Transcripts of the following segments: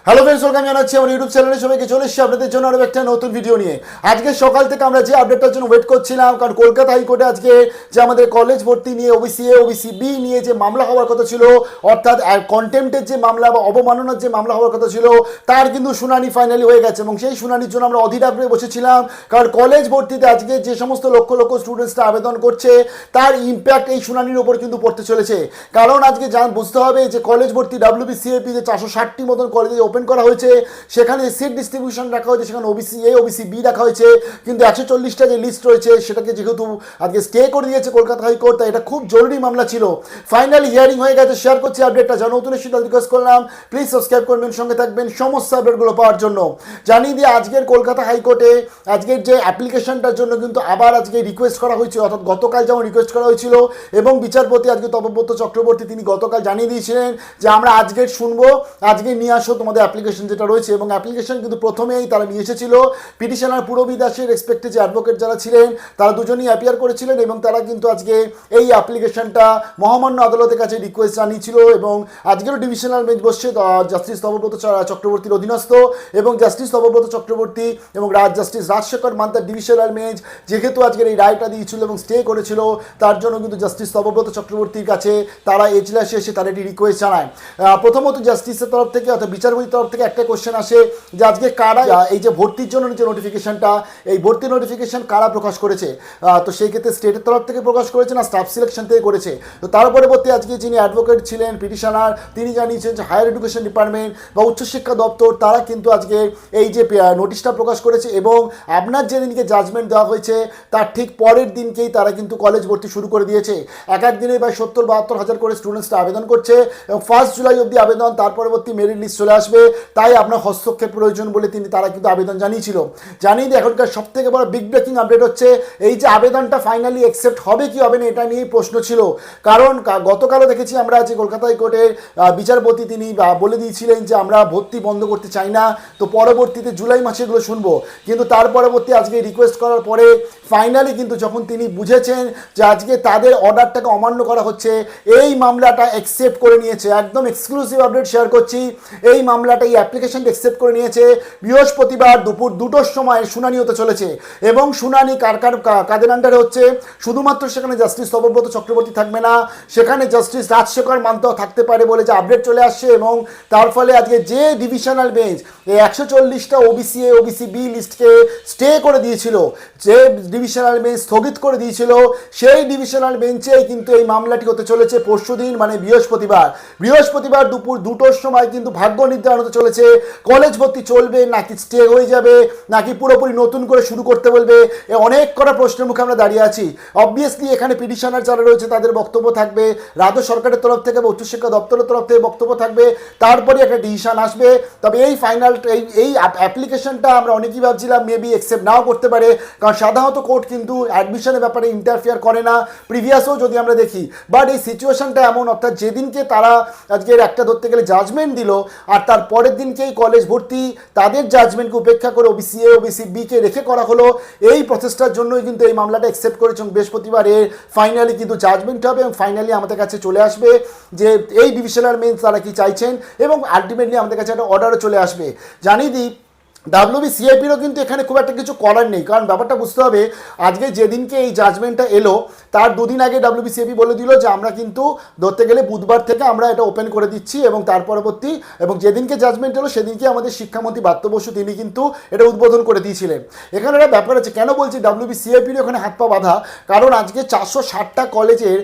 Hello friends, welcome জানাচ্ছি আমার YouTube চ্যানেলে সবাইকে। চলে এসেছি আপনাদের জন্য আরও একটা নতুন ভিডিও নিয়ে। আজকে সকাল থেকে আমরা যে আপডেটটার জন্য ওয়েট করছিলাম, কারণ কলকাতা হাইকোর্টে আজকে যে আমাদের কলেজ ভর্তি নিয়ে ওবিসি এ ওবিসি বি নিয়ে যে মামলা হওয়ার কথা ছিল, অর্থাৎ কন্টেম্পটের যে মামলা বা অবমাননার যে মামলা হওয়ার কথা ছিল, তার কিন্তু শুনানি ফাইনালি হয়ে গেছে। এবং সেই শুনানির জন্য আমরা অধীর আগ্রহে বসেছিলাম, কারণ কলেজ ভর্তিতে আজকে যে সমস্ত লক্ষ লক্ষ স্টুডেন্টসরা আবেদন করছে তার ইম্প্যাক্ট এই শুনানির উপর কিন্তু পড়তে চলেছে। কারণ আজকে বুঝতে হবে যে কলেজ ভর্তি WBCAP যে 460টি মতন কলেজে ওপেন করা হয়েছে, সেখানে সিট ডিস্ট্রিবিউশন রাখা হয়েছে, সেখানে ওবিসি এ ওবিসি বি রাখা হয়েছে, কিন্তু 140টা যে লিস্ট রয়েছে সেটাকে যেহেতু আজকে স্টে করে দিয়েছে কলকাতা হাইকোর্ট, তাই এটা খুব জরুরি মামলা ছিল। ফাইনালি হিয়ারিং হয়ে গেছে। শেয়ার করছি আপডেটটা, যা নতুন এসে তাদের রিকোয়েস্ট করলাম প্লিজ সাবস্ক্রাইব করবেন, সঙ্গে থাকবেন সমস্ত আপডেটগুলো পাওয়ার জন্য। জানিয়ে দিয়ে আজকের কলকাতা হাইকোর্টে আজকের যে অ্যাপ্লিকেশনটার জন্য কিন্তু আবার আজকে রিকোয়েস্ট করা হয়েছে, অর্থাৎ গতকাল যেমন রিকোয়েস্ট করা হয়েছিল এবং বিচারপতি আজকে তপব্রত চক্রবর্তী তিনি গতকাল জানিয়ে দিয়েছিলেন যে আমরা আজকের শুনবো, আজকে নিয়ে আসো তোমাদের অ্যাপ্লিকেশন যেটা রয়েছে। এবং অ্যাপ্লিকেশন কিন্তু প্রথমেই তারা নিয়ে এসেছিল পিটিশনার পূরবী দাসের রেসপেক্টে যে অ্যাডভোকেট যারা ছিলেন তারা দুজনেই অ্যাপিয়ার করেছিলেন, এবং তারা কিন্তু আজকে এই অ্যাপ্লিকেশনটা মহামান্য আদালতের কাছে রিকোয়েস্ট জানিয়েছিল। এবং আজকেরও ডিভিশনাল বেঞ্চ বসছে জাস্টিস তপব্রত চক্রবর্তীর অধীনস্থ, এবং জাস্টিস তপব্রত চক্রবর্তী এবং জাস্টিস রাজশেখর মান্তার ডিভিশনাল বেঞ্চ যেহেতু আজকের এই রায়টা দিয়েছিল এবং স্টে করেছিল, তার জন্য কিন্তু জাস্টিস তপব্রত চক্রবর্তীর কাছে তারা এজলাসে এসে তারা একটি রিকোয়েস্ট জানায়। প্রথমত জাস্টিসের তরফ থেকে অর্থাৎ বিচারপতির তরফ থেকে একটা কোশ্চেন আসে যে আজকে কারা এই যে ভর্তির জন্য যে নোটিফিকেশনটা, এই ভর্তি নোটিফিকেশন কারা প্রকাশ করেছে। তো সেই ক্ষেত্রে স্টেটের তরফ থেকে প্রকাশ করেছে না স্টাফ সিলেকশন থেকে করেছে। তো তার পরবর্তী আজকে যিনি অ্যাডভোকেট ছিলেন পিটিশনার, তিনি জানিয়েছেন যে হায়ার এডুকেশন ডিপার্টমেন্ট বা উচ্চশিক্ষা দপ্তর তারা কিন্তু আজকে এই যে নোটিশটা প্রকাশ করেছে, এবং আপনার যেদিনকে জাজমেন্ট দেওয়া হয়েছে তার ঠিক পরের দিনকেই তারা কিন্তু কলেজ ভর্তি শুরু করে দিয়েছে। এক দিনে প্রায় 70-72 হাজার করে স্টুডেন্টসরা আবেদন করছে, এবং 1 জুলাই অবধি আবেদন, তার পরবর্তী মেরিট লিস্ট চলে আসবে, তাই আপনার হস্তক্ষেপ প্রয়োজন বলে তারা কিন্তু আবেদন জানিয়েছিল। জানিয়ে দিয়ে এখনকার সব থেকে বড় বিগ ব্রেকিং আপডেট হচ্ছে এই যে আবেদনটা ফাইনালি অ্যাকসেপ্ট হবে কি হবে না এটা নিয়েই প্রশ্ন ছিল। কারণ গতকালও দেখেছি আমরা যে কলকাতা হাইকোর্টের বিচারপতি তিনি বলে দিয়েছিলেন যে আমরা ভর্তি বন্ধ করতে চাই না, তো পরবর্তীতে জুলাই মাসে এগুলো শুনবো। কিন্তু তার পরবর্তী আজকে রিকোয়েস্ট করার পরে ফাইনালি কিন্তু যখন তিনি বুঝেছেন যে আজকে তাদের অর্ডারটাকে অমান্য করা হচ্ছে, এই মামলাটা অ্যাকসেপ্ট করে নিয়েছে। একদম এক্সক্লুসিভ আপডেট শেয়ার করছি, এই মামলাটা এই অ্যাপ্লিকেশনটা অ্যাকসেপ্ট করে নিয়েছে। বৃহস্পতিবার দুপুর 2টোর সময় শুনানি হতে চলেছে, এবং শুনানি কাদের আন্ডারে হচ্ছে, শুধুমাত্র সেখানে জাস্টিস তপব্রত চক্রবর্তী থাকবে না, সেখানে জাস্টিস রাজশেখর মান্তাও থাকতে পারে বলে যে আপডেট চলে আসছে। এবং তার ফলে আজকে যে ডিভিশনাল বেঞ্চ এই 140টা ওবিসি এ ওবিসি বি লিস্টকে স্টে করে দিয়েছিল, যে ডিভিশনাল বেঞ্চ স্থগিত করে দিয়েছিল, সেই ডিভিশনাল বেঞ্চেই কিন্তু এই মামলাটি হতে চলেছে পরশুদিন মানে বৃহস্পতিবার দুপুর 2টোর সময় কিন্তু ভাগ্য নির্ধারণ হতে চলেছে। কলেজ ভর্তি চলবে নাকি স্টে হয়ে যাবে, নাকি পুরোপুরি নতুন করে শুরু করতে বলবে, অনেক কটা প্রশ্নের মুখে আমরা দাঁড়িয়ে আছি। অবভিয়াসলি এখানে পিটিশনার যারা রয়েছে তাদের বক্তব্য থাকবে, রাজ্য সরকারের তরফ থেকে বা উচ্চশিক্ষা দপ্তরের তরফ থেকে বক্তব্য থাকবে, তারপরে একটা ডিসিশন আসবে। তবে এই ফাইনাল এই অ্যাপ্লিকেশনটা আমরা অনেকেই ভাবছিলাম মেবি অ্যাকসেপ্ট নাও করতে পারে, কারণ সাধারণত কোর্ট কিন্তু অ্যাডমিশনের ব্যাপারে ইন্টারফেয়ার করে না, প্রিভিয়াসও যদি আমরা দেখি। বাট এই সিচুয়েশনটা এমন, অর্থাৎ যেদিনকে তারা আজকের একটা ধরতে গেলে জাজমেন্ট দিল, আর তার পরের দিনকেই কলেজ ভর্তি তাদের জাজমেন্টকে উপেক্ষা করে ওবিসি এ ওবিসি বি কে রেখে করা হলো। এই প্রসেসটার জন্যই কিন্তু এই মামলাটা অ্যাকসেপ্ট করেছে, এবং বৃহস্পতিবারে ফাইনালি কিন্তু জাজমেন্ট হবে, এবং ফাইনালি আমাদের কাছে চলে আসবে যে এই ডিভিশনাল বেঞ্চ তারা কি চাইছেন, এবং আলটিমেটলি আমাদের কাছে একটা অর্ডারও চলে আসবে। জানিয়ে দিই WBCAPরও কিন্তু এখানে খুব একটা কিছু করার নেই, কারণ ব্যাপারটা বুঝতে হবে আজকে যেদিনকে এই জাজমেন্টটা এলো তার দুদিন আগে WBCAP বলে দিল যে আমরা কিন্তু ধরতে গেলে বুধবার থেকে আমরা এটা ওপেন করে দিচ্ছি, এবং তার পরবর্তী এবং যেদিনকে জাজমেন্ট এলো সেদিনকে আমাদের শিক্ষামন্ত্রী ব্রাত্য বসু তিনি কিন্তু এটা উদ্বোধন করে দিয়েছিলেন। এখানে একটা ব্যাপার আছে, কেন বলছি WBCAPরও এখানে হাত পা বাঁধা, কারণ আজকে 460টা কলেজের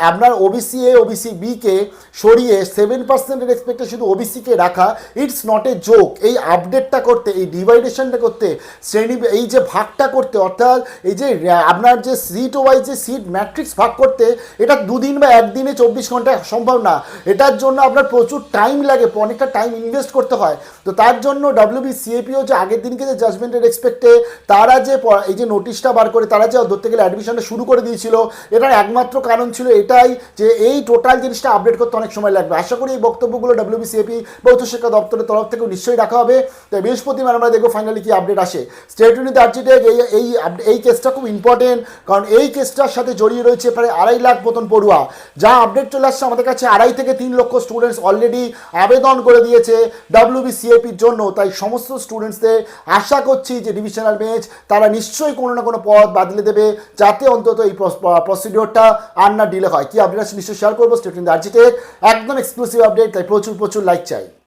আপনার ওবিসি এ ওবিসি বি কে সরিয়ে 7% এক্সপেক্টে শুধু ওবিসিকে রাখা, ইটস নট এ জোক। এই আপডেটটা করতে, এই ডিভাইডেশনটা করতে, শ্রেণী এই যে ভাগটা করতে, অর্থাৎ এই যে আপনার যে সিট ওয়াইজ যে সিট ম্যাট্রিক্স ভাগ করতে, এটা দুদিন বা একদিনে 24 ঘন্টায় সম্ভব না। এটার জন্য আপনার প্রচুর টাইম লাগে, অনেকটা টাইম ইনভেস্ট করতে হয়। তো তার জন্য WBCAPও যে আগের দিনকে যে জাজমেন্টের এক্সপেক্টে তারা যে এই যে নোটিশটা বার করে তারা যে ধরতে গেলে অ্যাডমিশনটা শুরু করে দিয়েছিল, এটার একমাত্র কারণ ছিল এটাই যে এই টোটাল জিনিসটা আপডেট করতে অনেক সময় লাগবে। আশা করি এই বক্তব্যগুলো WBCAP বা উচ্চশিক্ষা দপ্তরের তরফ থেকে নিশ্চয়ই রাখা হবে। তাই বৃহস্পতিবার আমরা দেখবো ফাইনালি কি আপডেট আসে। স্টেট ইউনিট আর্চিটেক এই কেসটা খুব ইম্পর্টেন্ট, কারণ এই কেসটার সাথে জড়িয়ে রয়েছে প্রায় 2.5 লাখ মতন পড়ুয়া। যা আপডেট চলে আসছে আমাদের কাছে, 2.5 থেকে 3 লক্ষ স্টুডেন্টস অলরেডি আবেদন করে দিয়েছে WBCAP-র জন্য। তাই সমস্ত স্টুডেন্টসদের আশা করছি যে ডিভিশনাল বেঞ্চ তারা নিশ্চয়ই কোনো না কোনো পদ বাদলে দেবে, যাতে অন্তত এই প্রসিডিওরটা আর না ডিলে হয়। কি আপডেট আছে নিশ্চয়ই শেয়ার করবো। স্টেট ইউনিট আর্চিটেক একদম এক্সক্লুসিভ আপডেট, তাই প্রচুর লাইক চাই।